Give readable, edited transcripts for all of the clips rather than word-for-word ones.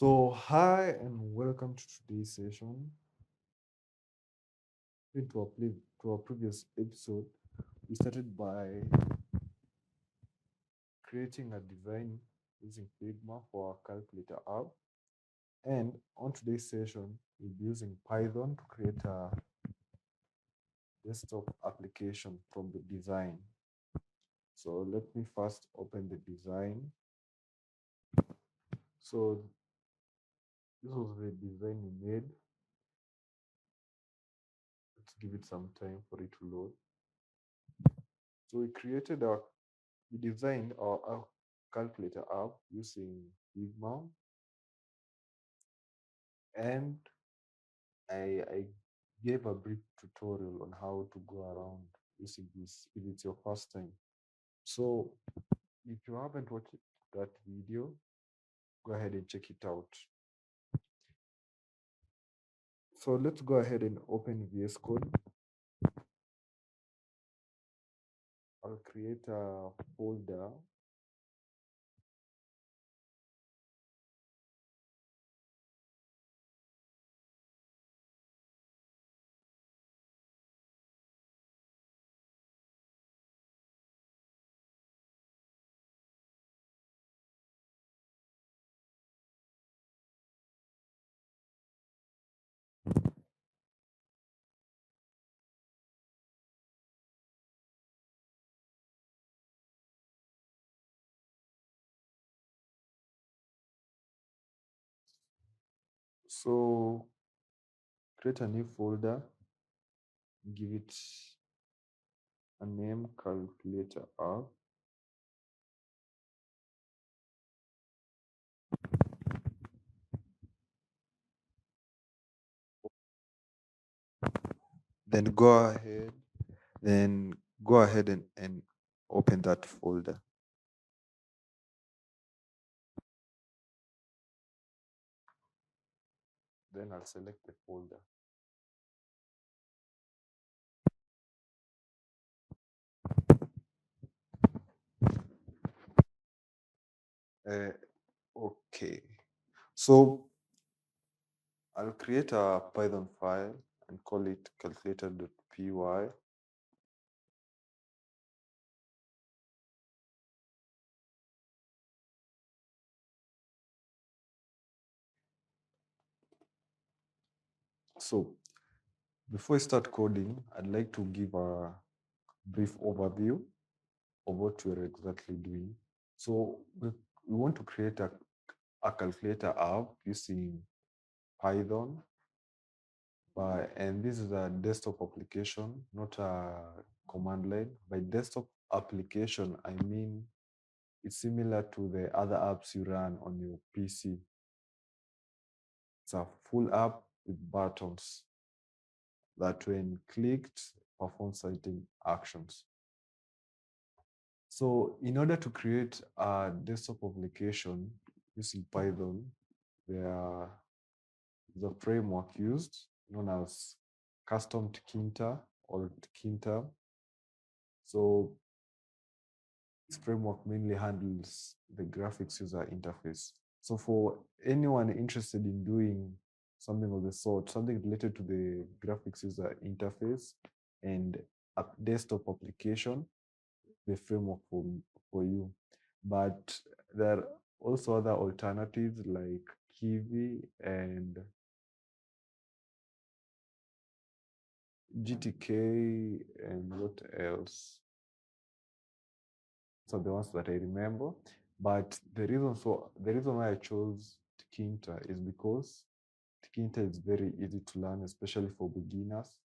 Hi and welcome to today's session. To our previous episode, we started by creating a design using Figma for our calculator app. And on today's session, we'll be using Python to create a desktop application from the design. So let me first open the design. So this was the design we made. Let's give it some time for it to load. So we designed our calculator app using Figma, and I gave a brief tutorial on how to go around using this if it's your first time. So if you haven't watched that video, go ahead and check it out. So let's go ahead and open VS Code. I'll create a folder. So create a new folder, give it a name, calculator app. Then go ahead and open that folder. Then I'll select the folder. Uh, okay. So I'll create a Python file and call it calculator.py. So before I start coding, I'd like to give a brief overview of what we're exactly doing. So we want to create a calculator app using Python. And this is a desktop application, not a command line. By desktop application, I mean it's similar to the other apps you run on your PC. It's a full app with buttons that, when clicked, perform certain actions. So in order to create a desktop application using Python, there is a framework used known as custom Tkinter or Tkinter. So this framework mainly handles the graphics user interface. So for anyone interested in doing something of the sort, something related to the graphics user interface and a desktop application, the framework for you. But there are also other alternatives like Kiwi and GTK and what else? So the ones that I remember. But the reason why I chose Tkinter is because Tkinter is very easy to learn, especially for beginners.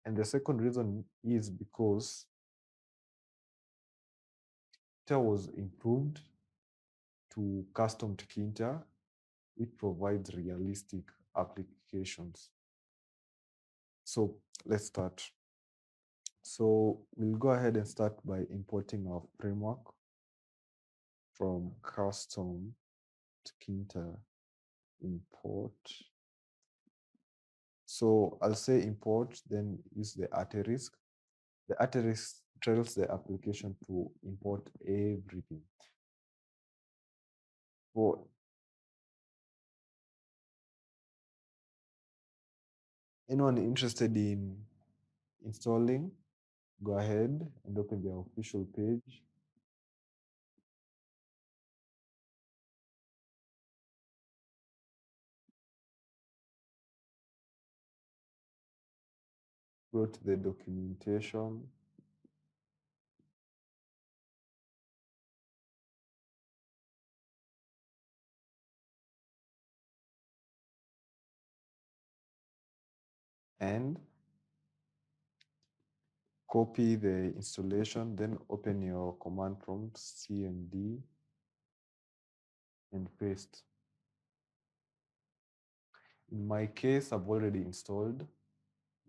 And the second reason is because Tkinter was improved to custom Tkinter, which provides realistic applications. So let's start. So we'll go ahead and start by importing our framework from custom Tkinter import. So I'll say import, then use the asterisk. The asterisk tells the application to import everything. For Anyone interested in installing, go ahead and open their official page. Go to the documentation. And copy the installation, then open your command prompt cmd and paste. In my case, I've already installed,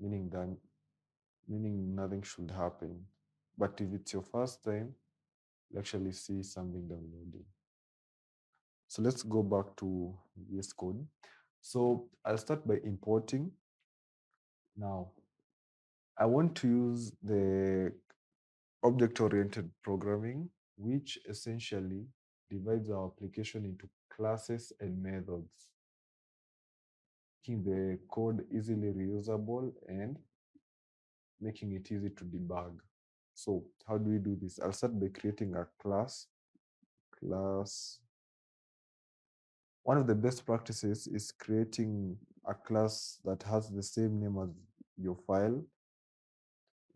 meaning that nothing should happen. But if it's your first time, you actually see something downloading. So let's go back to VS Code. So I'll start by importing. Now, I want to use the object-oriented programming, which essentially divides our application into classes and methods, making the code easily reusable and making it easy to debug. So how do we do this? I'll start by creating a class. One of the best practices is creating a class that has the same name as your file.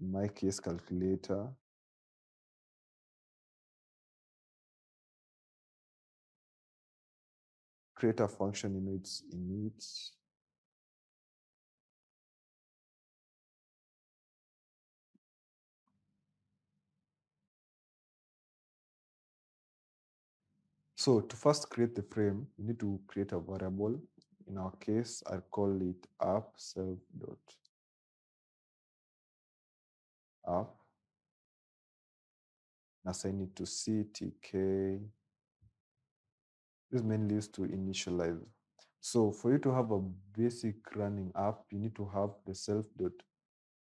In my case, calculator. Create a function in its init. So to first create the frame, you need to create a variable. In our case, I'll call it app self dot app and assign it to ctk. This mainly used to initialize. So for you to have a basic running app, you need to have the self dot.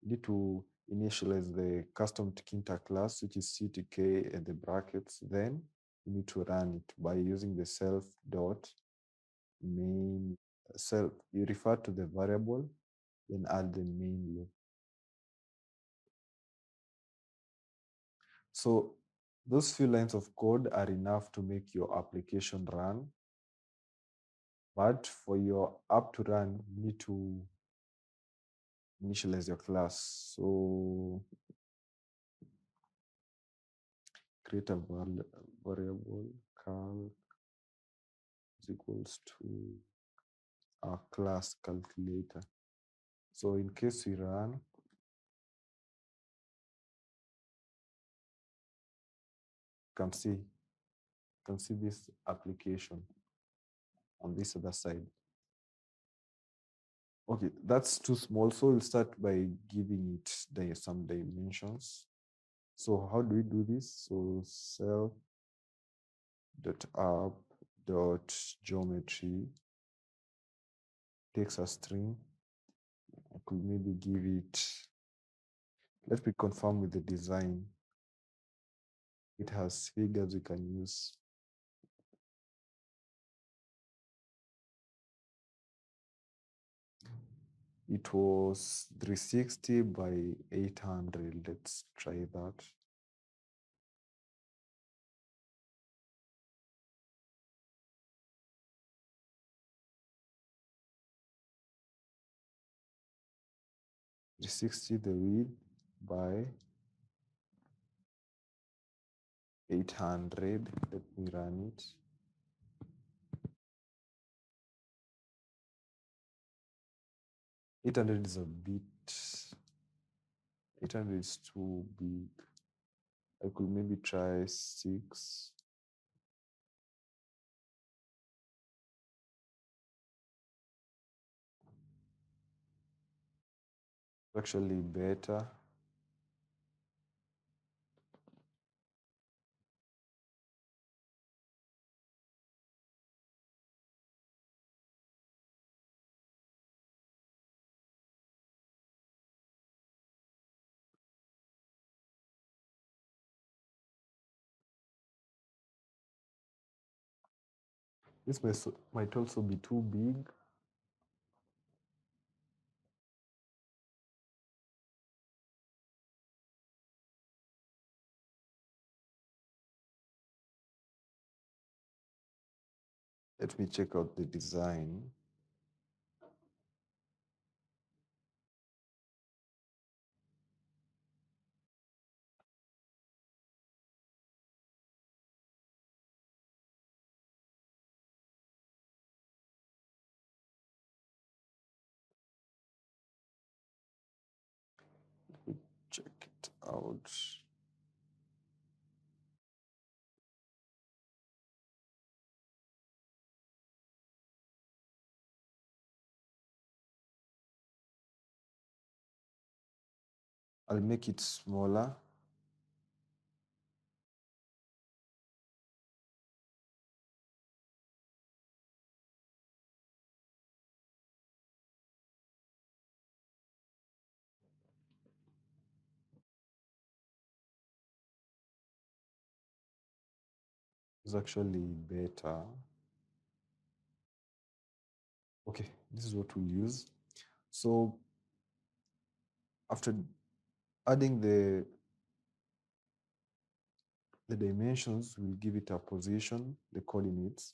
You need to initialize the custom Tkinter class, which is ctk and the brackets. Then you need to run it by using the self dot main self. You refer to the variable, then add the main loop. So those few lines of code are enough to make your application run. But for your app to run, you need to initialize your class. So create a variable cal is equals to our class calculator. So in case we run, you can see this application on this other side. Okay, that's too small. So we'll start by giving it some dimensions. So how do we do this? So self dot app dot geometry takes a string. I could maybe give it, let me confirm with the design. It has figures we can use. It was 360 by 800. Let's try that. The 60 the width by 800. Let me run it. Eight hundred is a bit. 800 is too big. I could maybe try 6. Actually better. This might also be too big. Let me check out the design. Let me check it out. I'll make it smaller. It's actually better. Okay, this is what we'll use. So after adding the dimensions, we'll give it a position, the coordinates,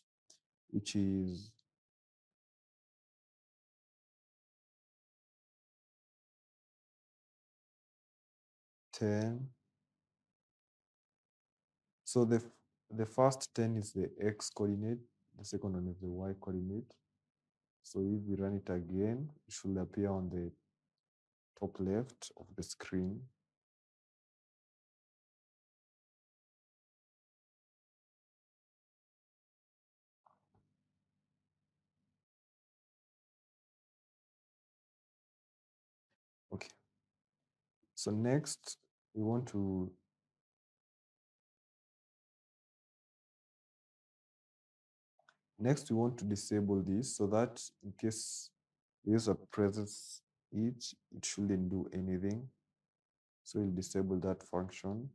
which is 10. So the first 10 is the x coordinate, the second one is the y coordinate. So if we run it again, it should appear on the top left of the screen. Okay. So next, we want to disable this so that in case the user presses it, it shouldn't do anything. So we'll disable that function.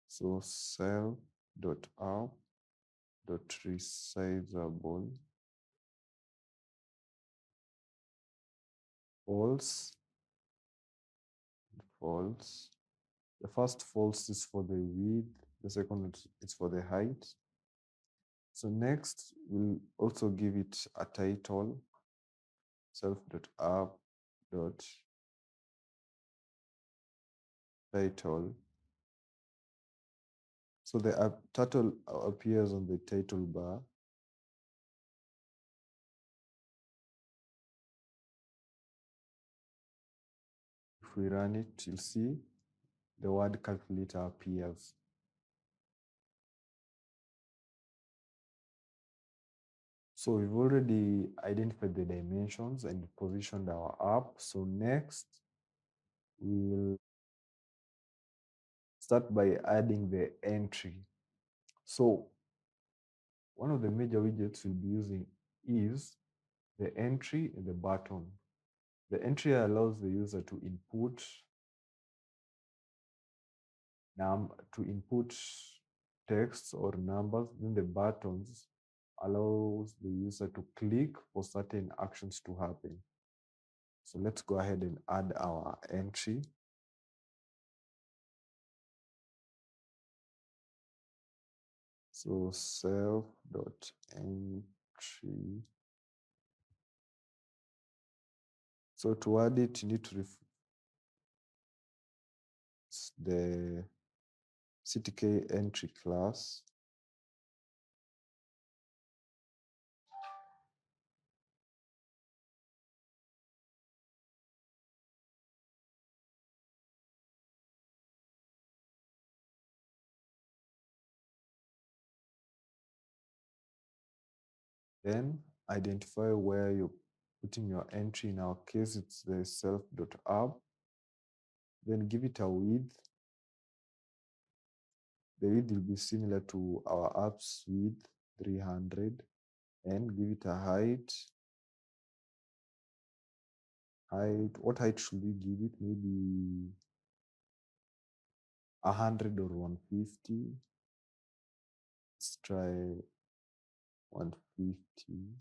So self.app.resizable false, false. The first false is for the width, the second is for the height. So next, we'll also give it a title, self.app.title. So the title appears on the title bar. If we run it, you'll see the word calculator appears. So we've already identified the dimensions and positioned our app. So next, we'll start by adding the entry. So one of the major widgets we'll be using is the entry and the button. The entry allows the user to input text or numbers. Then the buttons allows the user to click for certain actions to happen. So let's go ahead and add our entry. So self.entry. So to add it, you need to the CTK entry class. Then identify where you're putting your entry. In our case, it's the self.app. Then give it a width. The width will be similar to our app's width, 300. And give it a height. What height should we give it? Maybe 100 or 150. Let's try 150.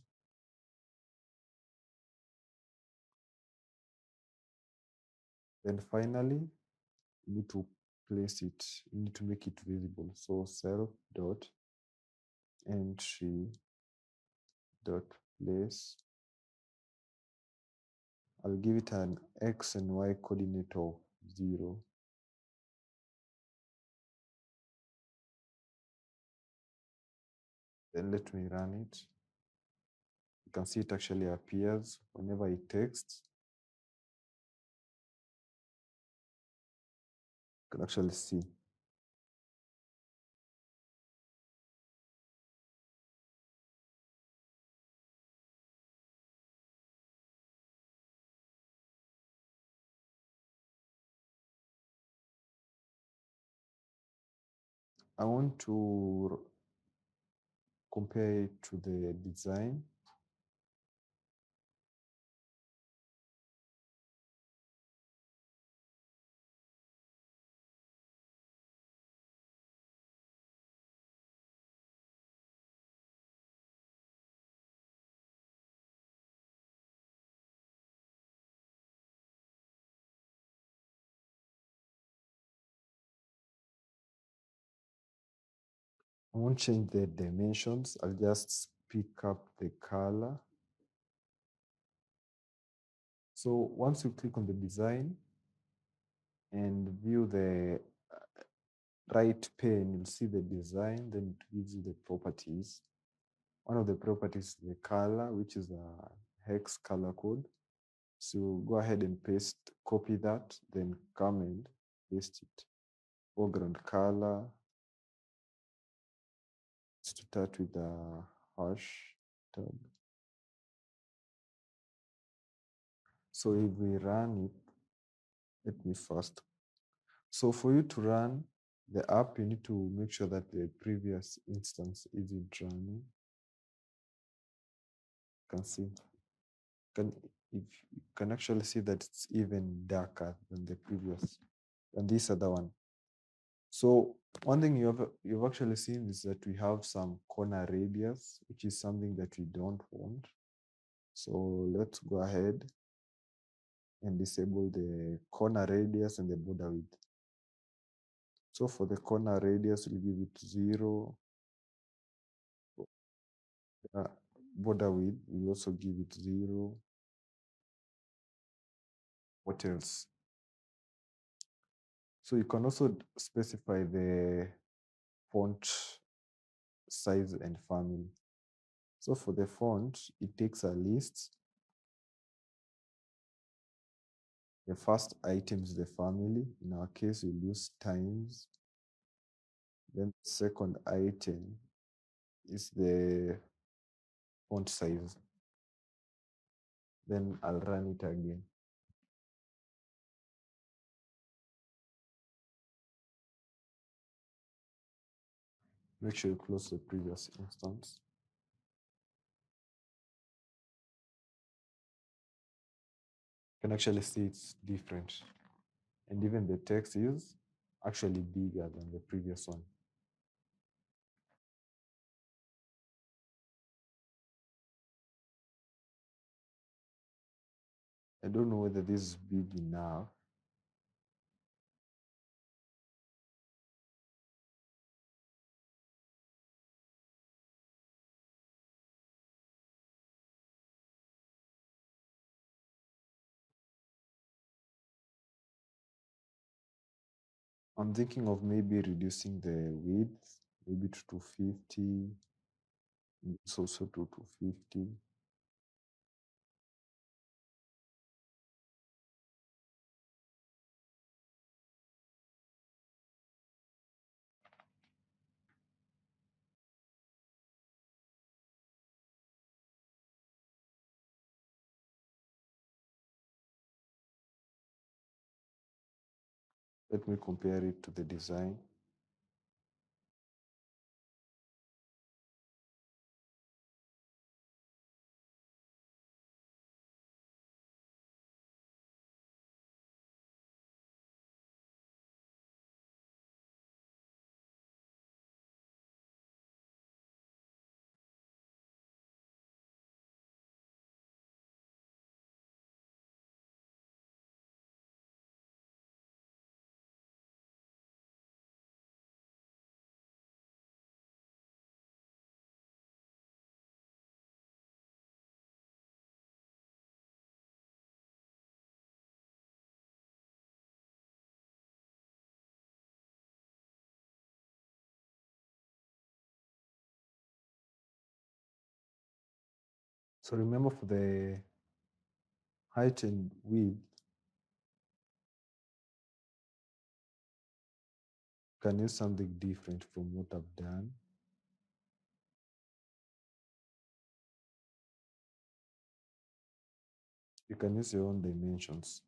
Then finally, you need to place it, you need to make it visible. So self.entry dot place. I'll give it an x and y coordinate of 0. Then let me run it. You can see it actually appears whenever it texts. You can actually see. I want to compare it to the design. I won't change the dimensions. I'll just pick up the color. So once you click on the design and view the right pane, you'll see the design, then it gives you the properties. One of the properties is the color, which is a hex color code. So go ahead and copy that, then come and paste it. Foreground color. Let's start with the hash tag. So if we run it, let me first. So for you to run the app, you need to make sure that the previous instance isn't running. You can see, if you can actually see that it's even darker than the previous, than this other one. So one thing you've actually seen is that we have some corner radius, which is something that we don't want. So let's go ahead and disable the corner radius and the border width. So for the corner radius, we'll give it 0. Border width, we'll also give it 0. What else? So you can also specify the font size and family. So for the font, it takes a list. The first item is the family. In our case, we'll use times. Then the second item is the font size. Then I'll run it again. Make sure you close the previous instance. You can actually see it's different. And even the text is actually bigger than the previous one. I don't know whether this is big enough. I'm thinking of maybe reducing the width, maybe to 250. It's also to 250. Let me compare it to the design. So remember, for the height and width, you can use something different from what I've done. You can use your own dimensions.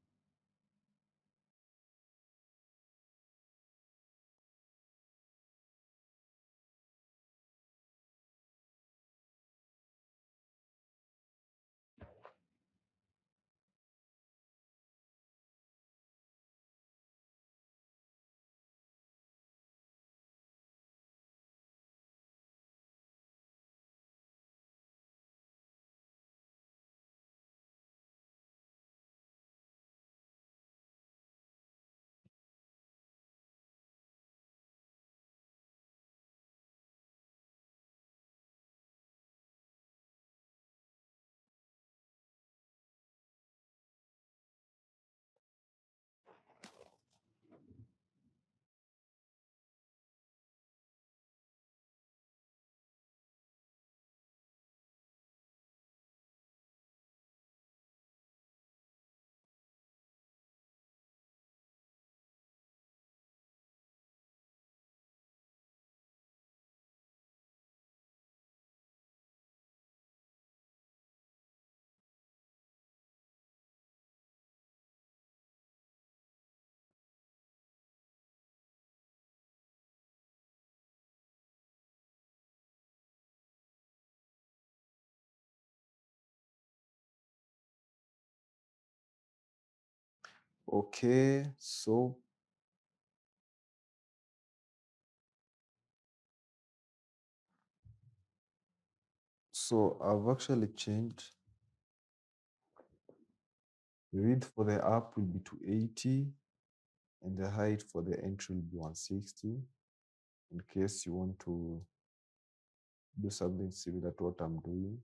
Okay, so I've actually changed the width for the app will be 280 and the height for the entry will be 160 in case you want to do something similar to what I'm doing.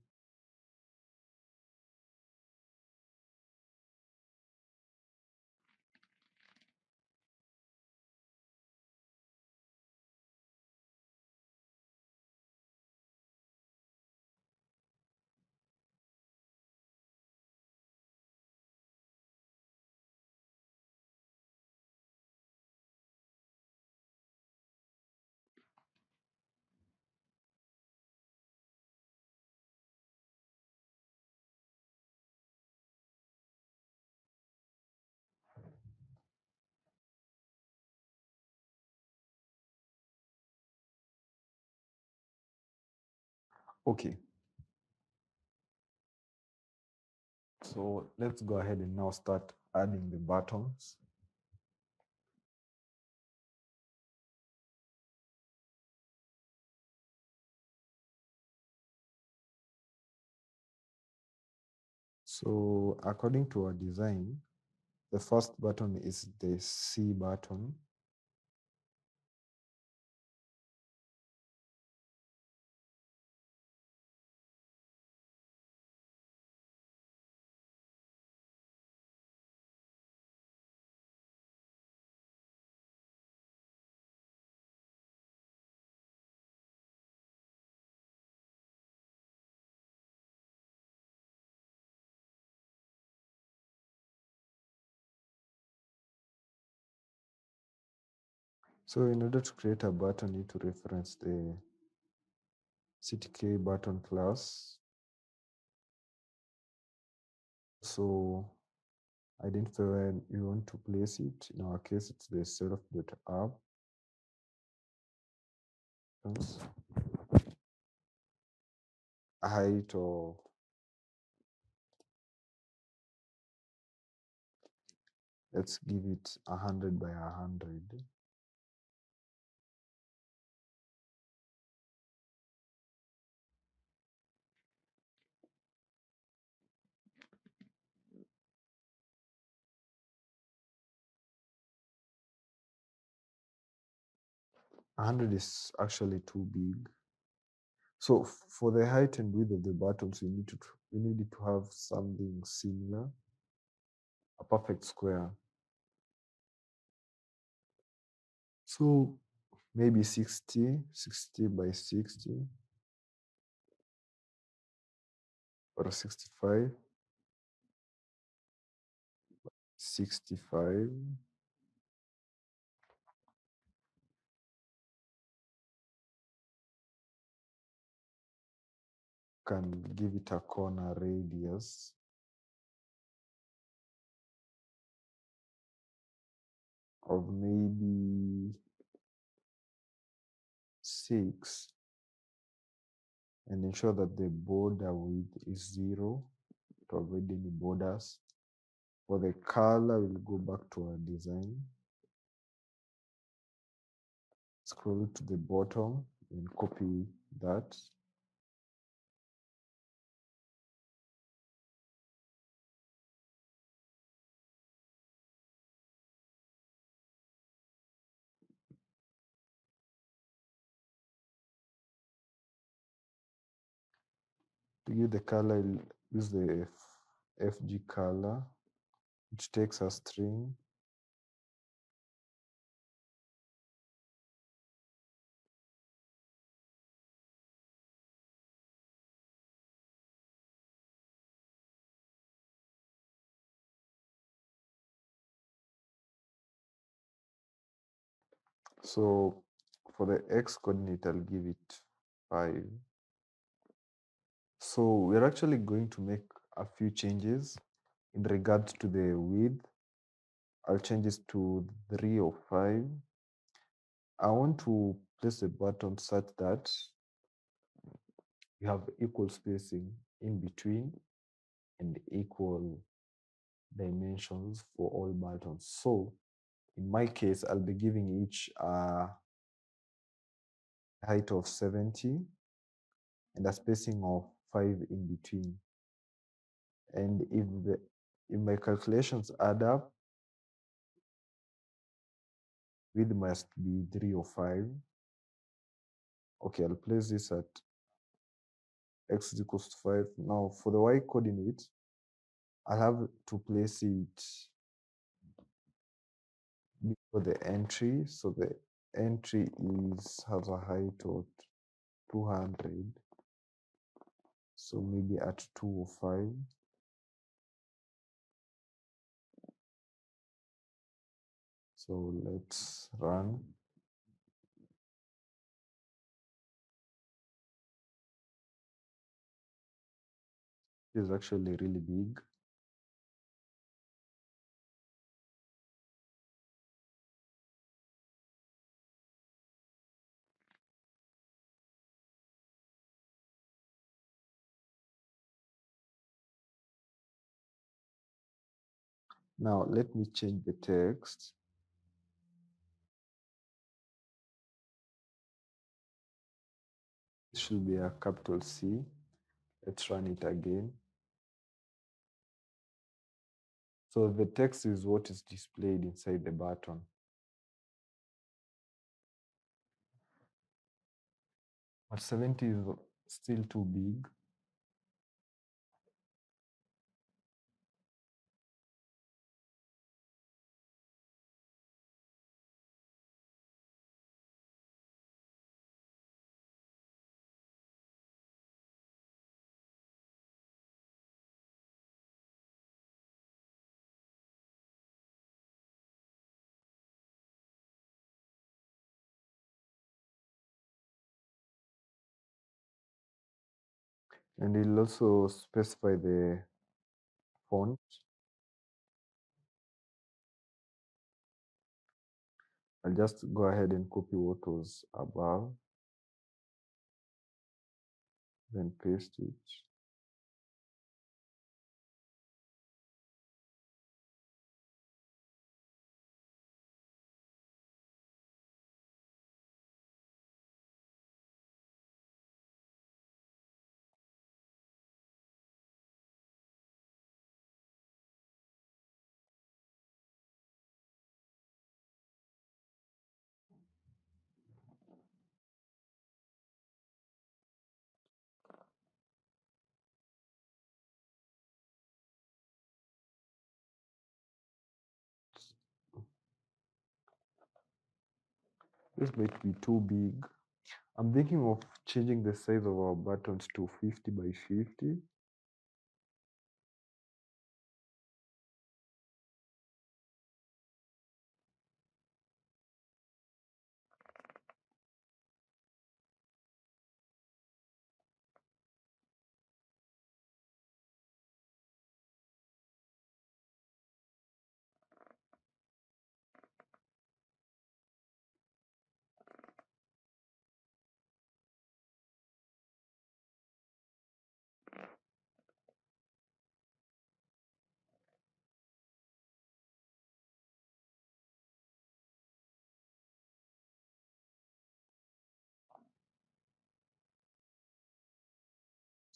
Okay, so let's go ahead and now start adding the buttons. So according to our design, the first button is the C button. So in order to create a button, you need to reference the CTK button class. So identify where you want to place it. In our case, it's the self.app. Height of let's give it 100 by 100. A 100 is actually too big. So for the height and width of the buttons, we need it to have something similar, a perfect square. So maybe 60 by 60. or 65, 65, can give it a corner radius of maybe 6 and ensure that the border width is 0 to avoid any borders. For the color, we'll go back to our design. Scroll to the bottom and copy that. To give the color, use the FG color, which takes a string. So for the X coordinate, I'll give it 5. So we're actually going to make a few changes in regards to the width. I'll change this to 3 or 5. I want to place the button such that you have equal spacing in between and equal dimensions for all buttons. So in my case, I'll be giving each a height of 70 and a spacing of 5 in between. And if my calculations add up, width must be 3 or 5. Okay, I'll place this at x is equals to 5. Now for the y coordinate, I have to place it before the entry. So the entry has a height of 200. So maybe at 2 or 5. So let's run. This is actually really big. Now let me change the text. It should be a capital C. Let's run it again. So the text is what is displayed inside the button. But 70 is still too big. And it'll also specify the font. I'll just go ahead and copy what was above, then paste it. This might be too big. I'm thinking of changing the size of our buttons to 50 by 50.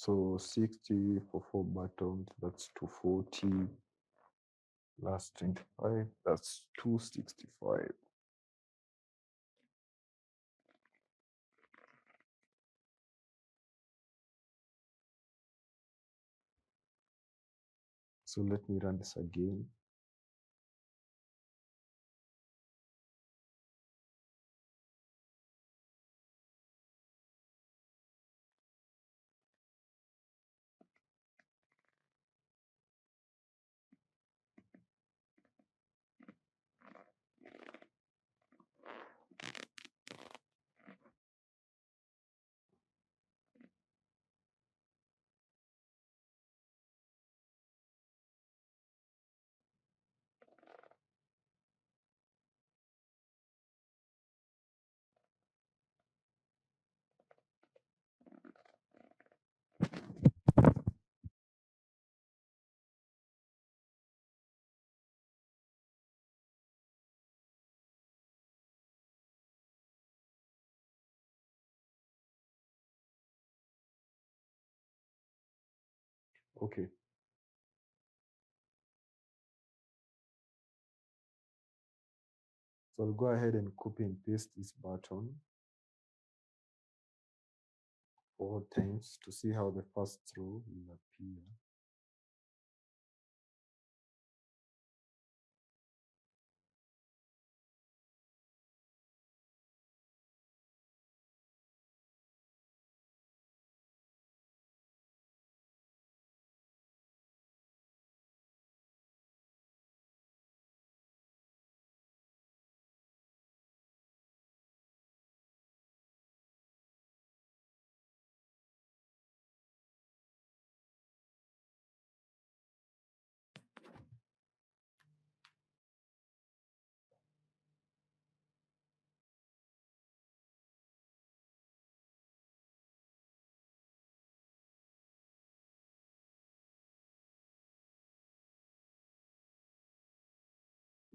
So 60 for 4 buttons, that's 240 plus 25, that's 265. So let me run this again. Okay, so I'll go ahead and copy and paste this button 4 times to see how the first row will appear.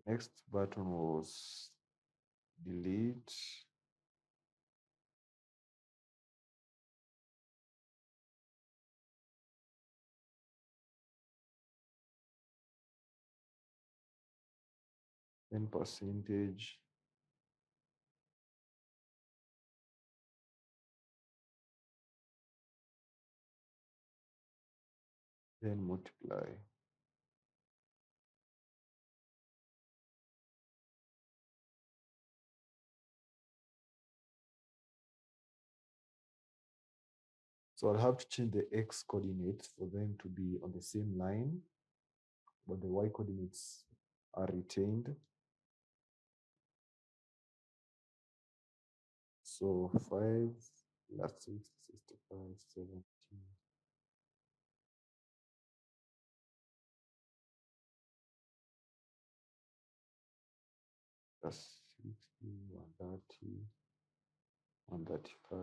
Next button was delete. 10 percentage, then multiply. So I'll have to change the x coordinates for them to be on the same line, but the y coordinates are retained. So 5 plus 6, 65, 17. Plus 60, 130, 135,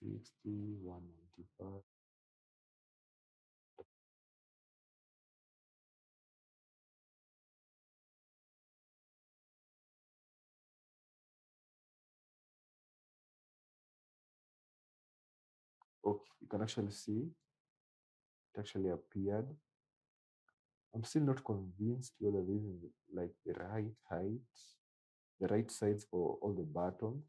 60, 195. Okay, you can actually see it actually appeared. I'm still not convinced whether this is like the right height, the right size for all the buttons,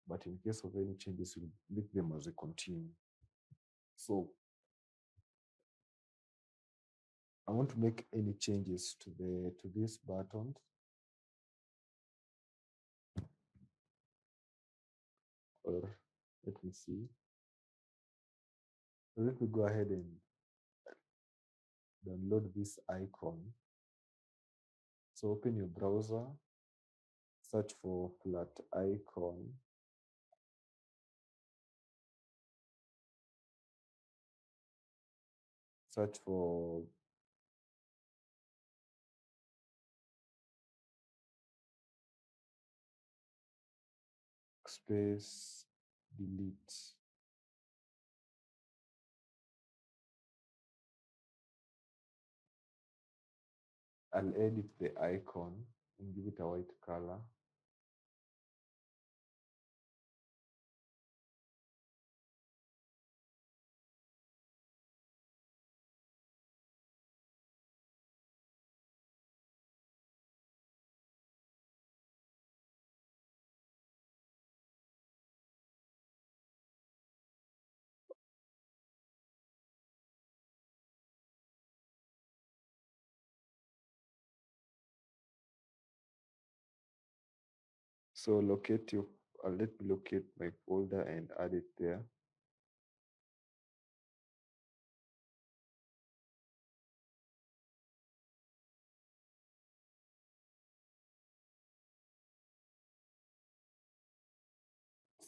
but in case of any changes, we'll leave them as a continue. So I want to make any changes to this button, or let me see. So let me go ahead and download this icon. So open your browser, search for flat icon, search for space, delete. I'll edit the icon and give it a white color. So locate your, let me locate my folder and add it there.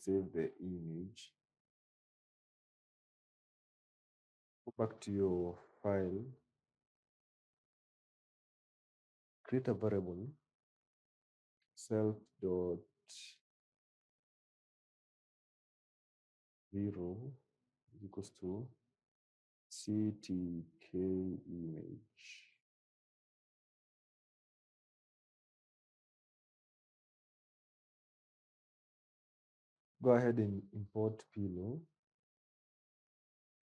Save the image. Go back to your file, create a variable self dot zero equals to ctk image. Go ahead and import pillow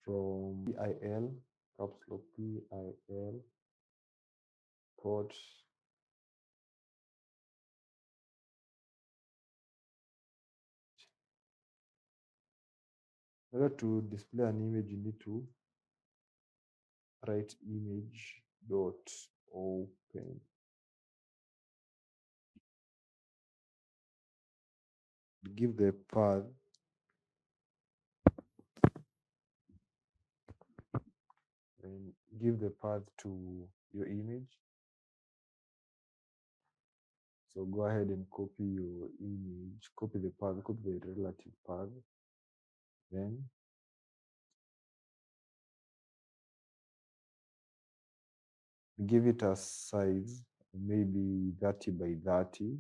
from PIL, caps lock PIL, port. In order to display an image, you need to write image dot open. Give the path and give the path to your image. So go ahead and copy your image, copy the path, copy the relative path. Then give it a size, maybe 30 by 30.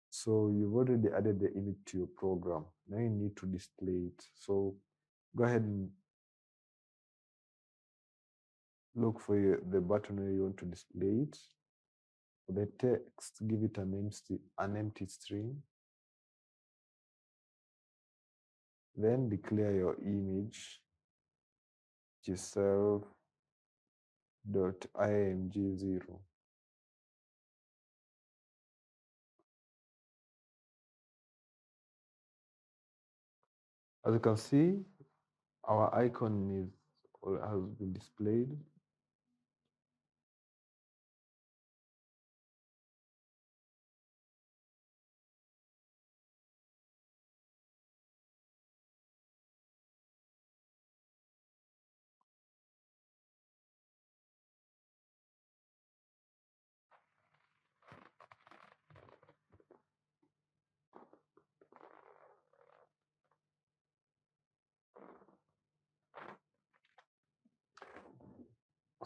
So you've already added the image to your program. Now you need to display it. So go ahead and look for the button where you want to display it. For the text, give it an empty string. Then declare your image, which is self.img0. As you can see, our icon is or has been displayed.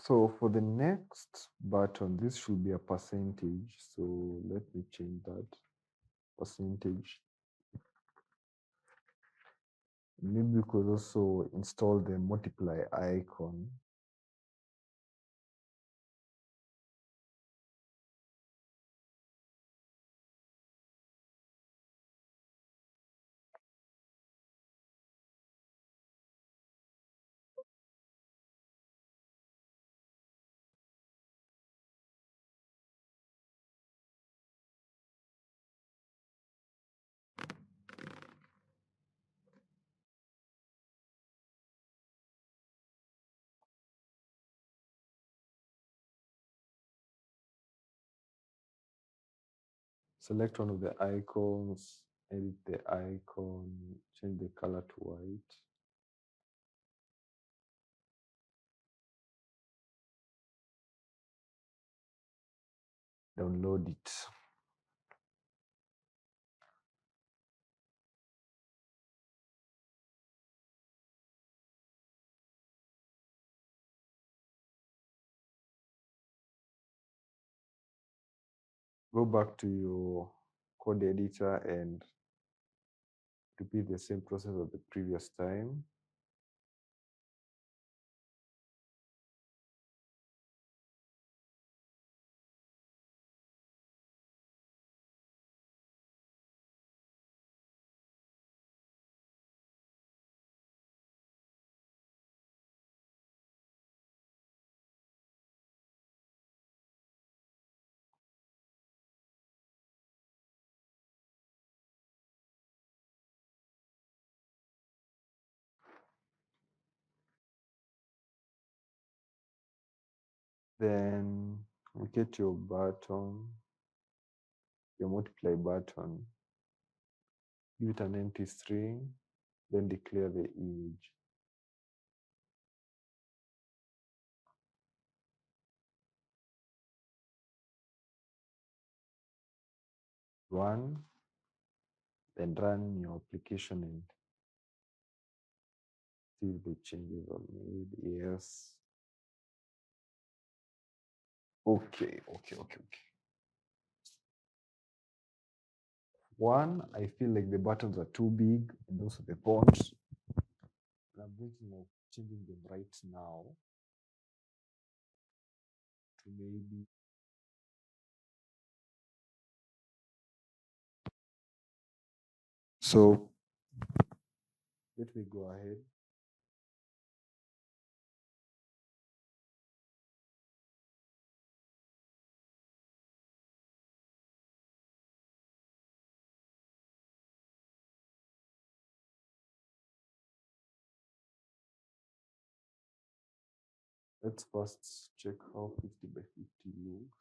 So for the next button, this should be a percentage. So let me change that percentage. Maybe we could also install the multiply icon. Select one of the icons, edit the icon, change the color to white. Download it. Go back to your code editor and repeat the same process of the previous time. Then locate your button, your multiply button, give it an empty string, then declare the image. Run, then run your application and see if the changes are made. Yes. Okay. One, I feel like the buttons are too big and also the fonts. And I'm thinking of changing them right now to maybe. So let me go ahead. Let's first check how 50 by 50 looks.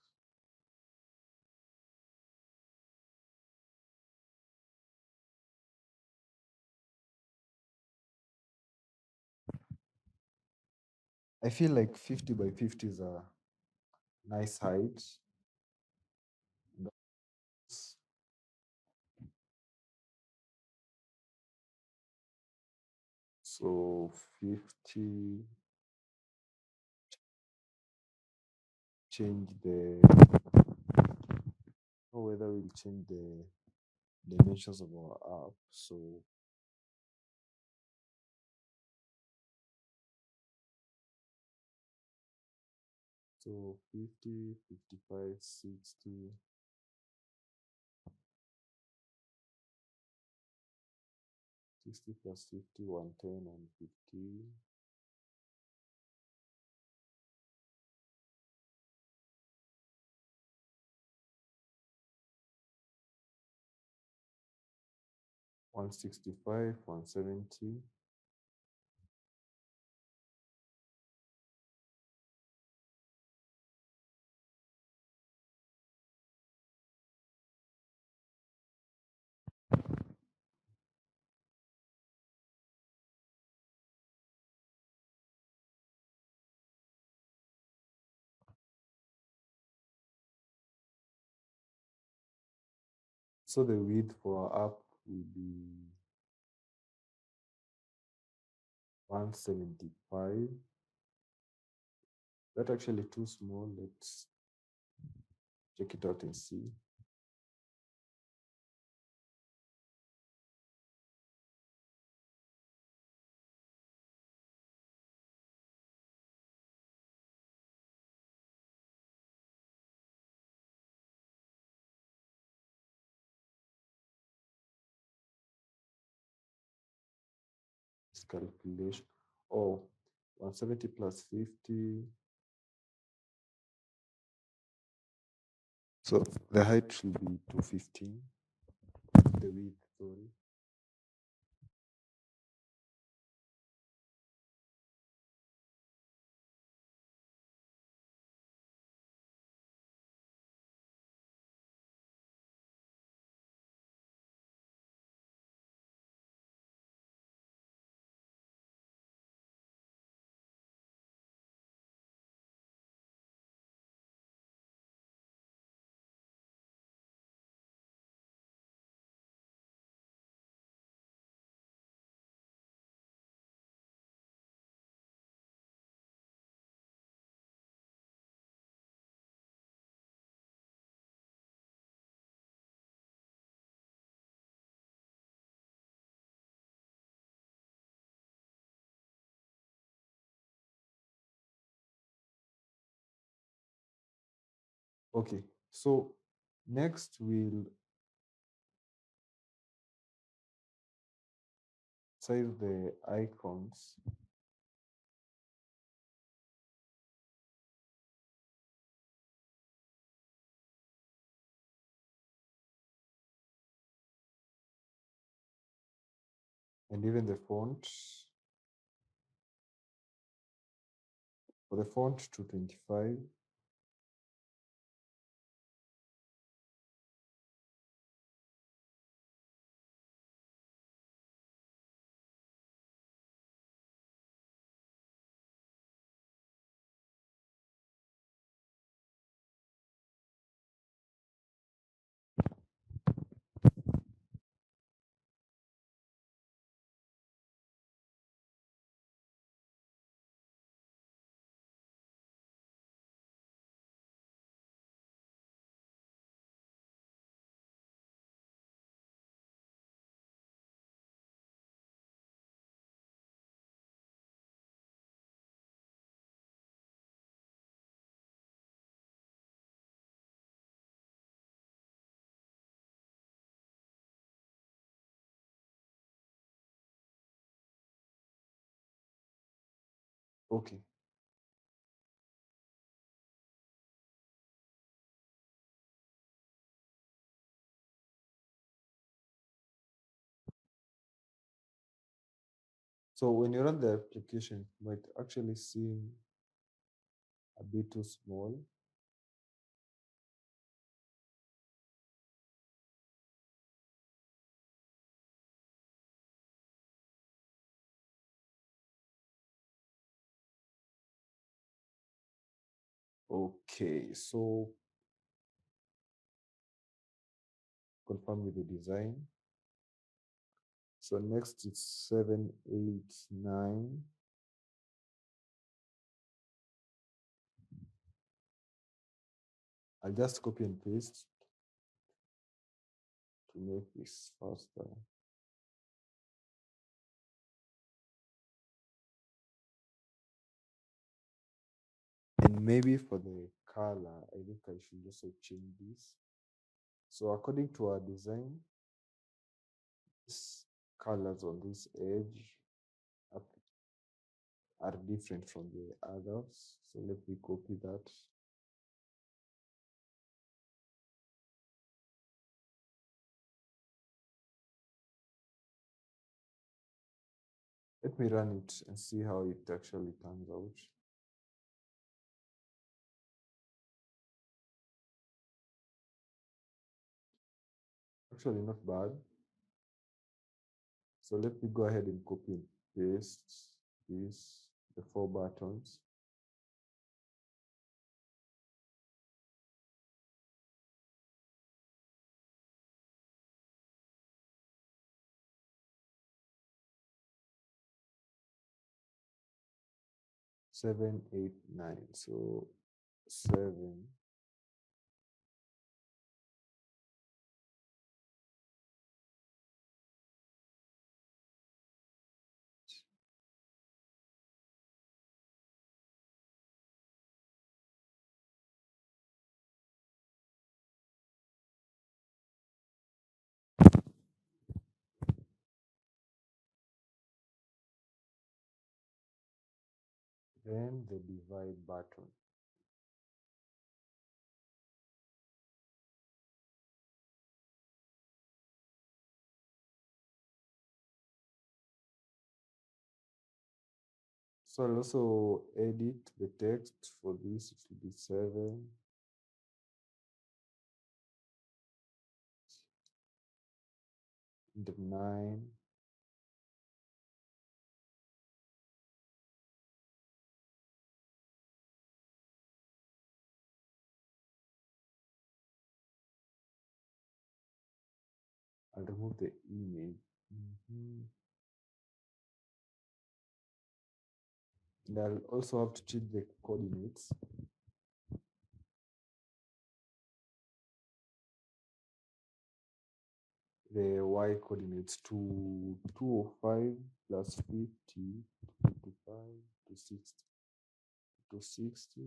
I feel like 50 by 50 is a nice height. So 50, change the, or whether we'll change the dimensions of our app. So 50, 55, 60, 60 plus 50, 110, 150. One 65, 170. So the width for our app will be 175. That's actually too small. Let's check it out and see. This calculation. Oh, 170 plus 50. So the height should be 215. The width, sorry. Okay, so next we'll size the icons. And even the font. For the font to 25. Okay. So when you run the application, it might actually seem a bit too small. Okay, so confirm with the design. So next it's 789. I'll just copy and paste to make this faster. And maybe for the color, I think I should also change this. So according to our design, these colors on this edge are different from the others. So let me copy that. Let me run it and see how it actually turns out. Actually, not bad. So let me go ahead and copy and paste this, the four buttons. Seven, eight, nine. So seven, then the divide button. So I'll also edit the text for this. It will be seven, and nine, I'll remove the image. And I'll also have to change the coordinates. The y coordinates to 205 plus 50, 55 to 60, to 60.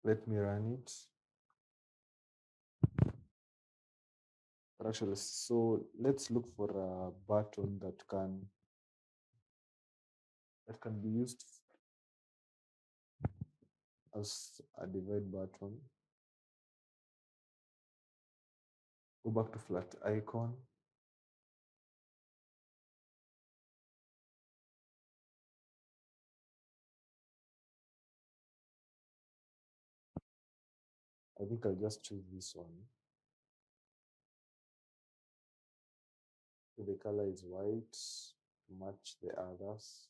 Let me run it. But actually, so let's look for a button that can be used as a divide button. Go back to flat icon. I think I'll just choose this one. So the color is white to match the others.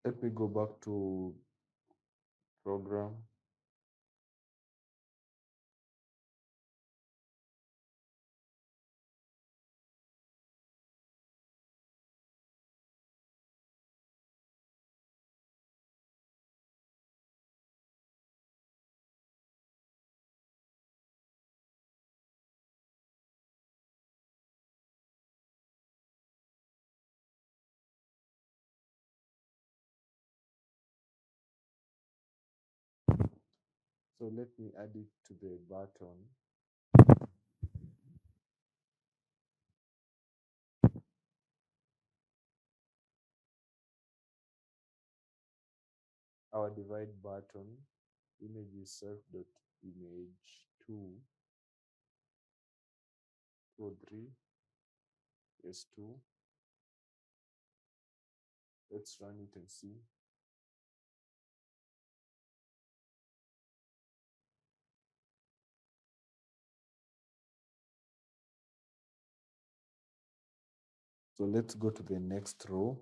Let me go back to program. So let me add it to the button. Our divide button image is self.image 203 s2. Let's run it and see. So let's go to the next row.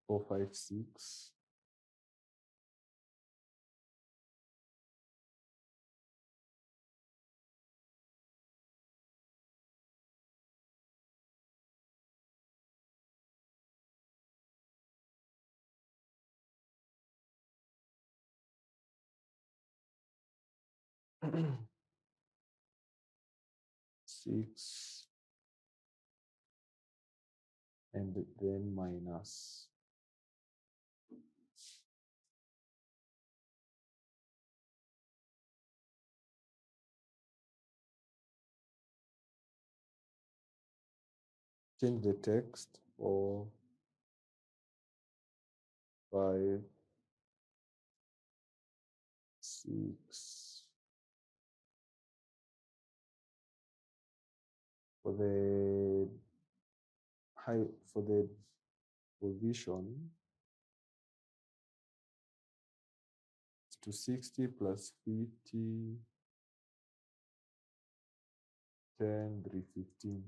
Four, five, six. Six, and then minus. Change the text. 4, 5, 6. For the high, for the position, to 60 plus 50, 10, 315.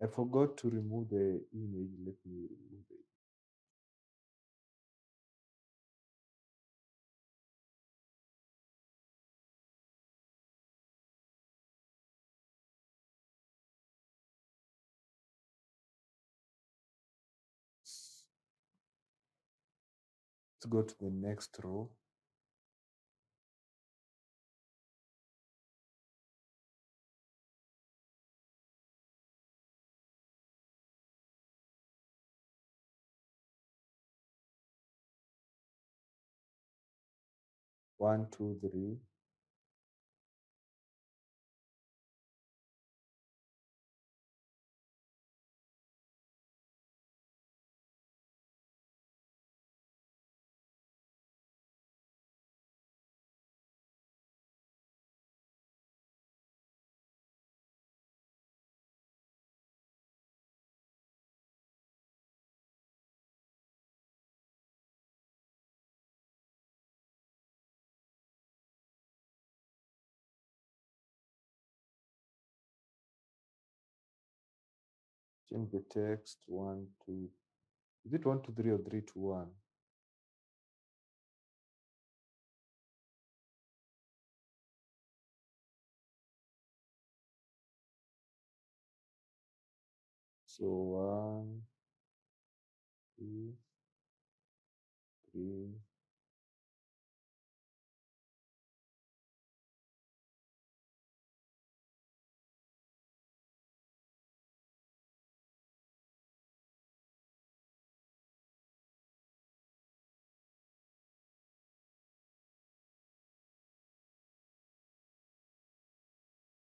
I forgot to remove the image. Let me remove it. Let's go to the next row. One, two, three. Change the text. 1, 2. Is it 1, 2, 3 or 3, 2, 1? So 1, 2, 3.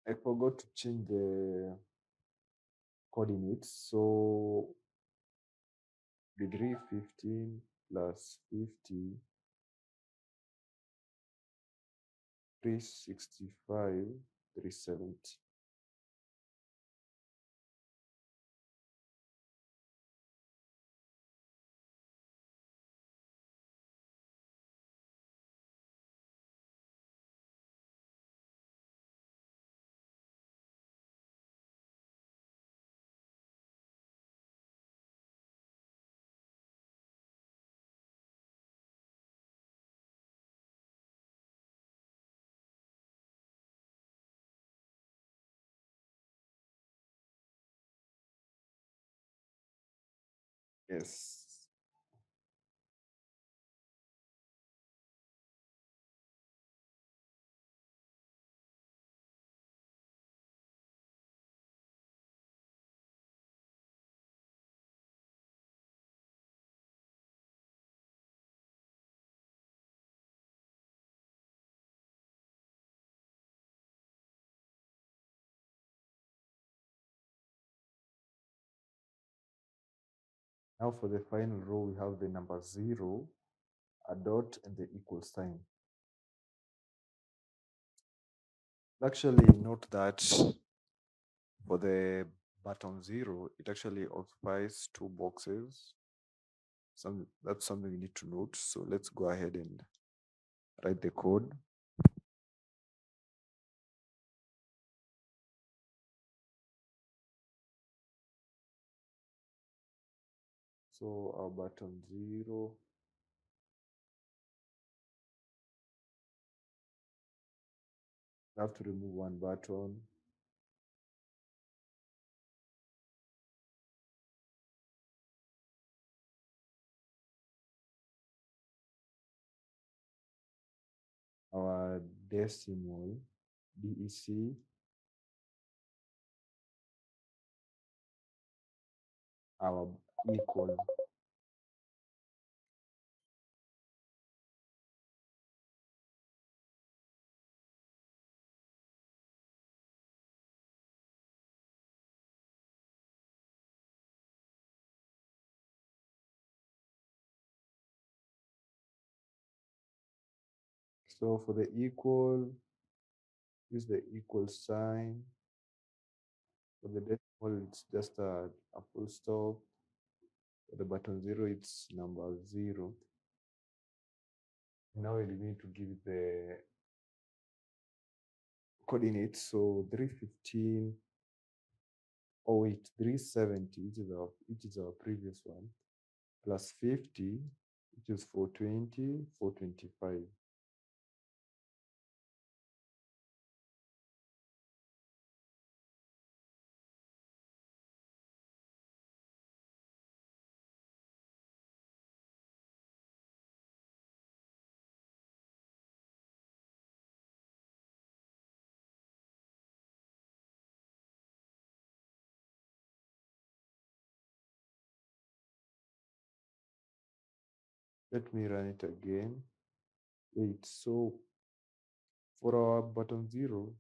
I forgot to change the coordinates. So degree 15 plus 50, 365, 370. Yes. Now for the final row, we have the number 0, a dot, and the equal sign. Actually, note that for the button 0, it actually occupies two boxes. That's something we need to note. So let's go ahead and write the code. So our button 0, we have to remove one button. Our decimal, DEC, our equal. So for the equal, use the equal sign. For the decimal, it's just a full stop. For the button 0, it's number 0. Now we need to give the coordinates. So 315, oh wait, 370, which is our previous one, plus 50, which is 420, 425. Let me run it again. Wait, so for our button 0,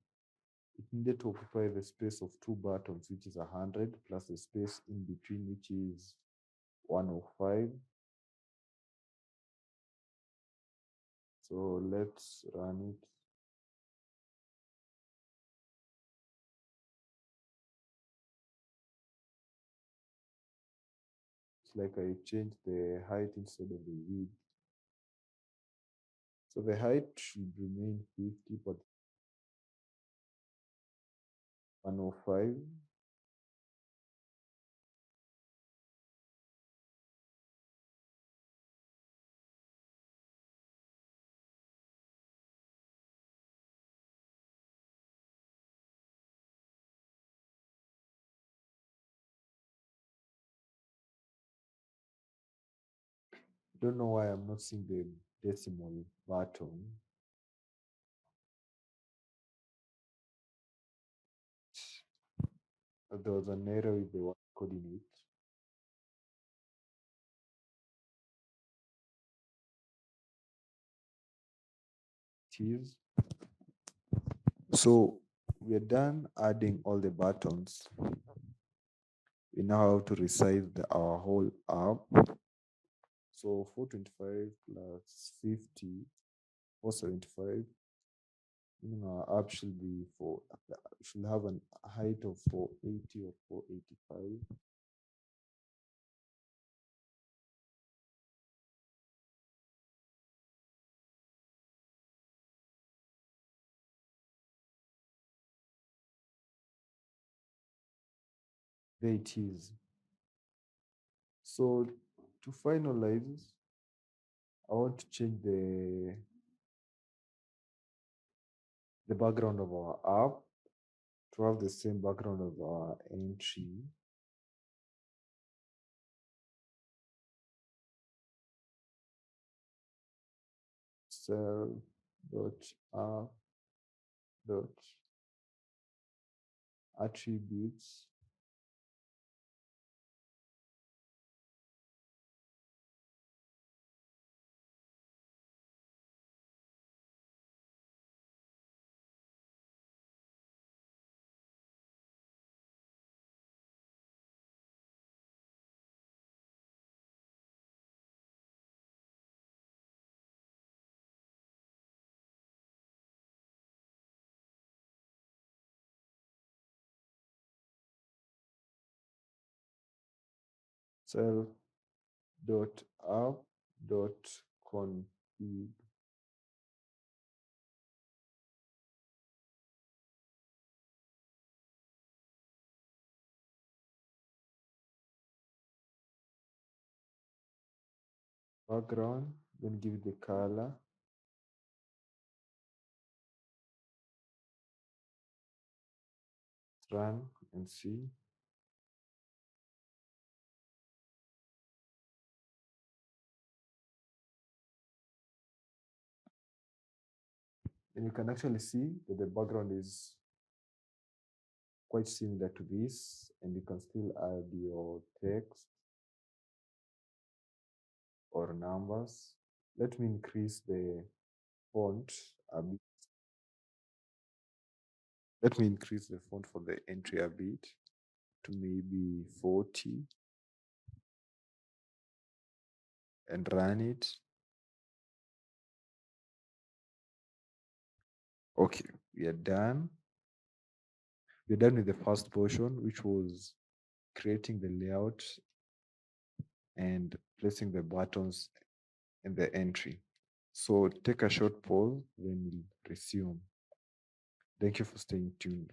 it needed to occupy the space of two buttons, which is 100, plus the space in between, which is 105. So let's run it. It's like I changed the height instead of the width. So the height should remain 50, but 105. Don't know why I'm not seeing the decimal button. There was an error with the one coordinate. It is. So we're done adding all the buttons. We now have to resize our whole app. So 425 plus 50, 475. Our app should have a height of 480 or 485. There it is. So to finalize, I want to change the background of our app to have the same background of our entry. cell dot app dot attributes self dot app dot config. Background, then give it the color, run and see. And you can actually see that the background is quite similar to this, and you can still add your text or numbers. Let me increase the font a bit. Let me increase the font for the entry a bit to maybe 40 and run it. Okay, we are done. We're done with the first portion, which was creating the layout and placing the buttons in the entry. So take a short pause, then we'll resume. Thank you for staying tuned.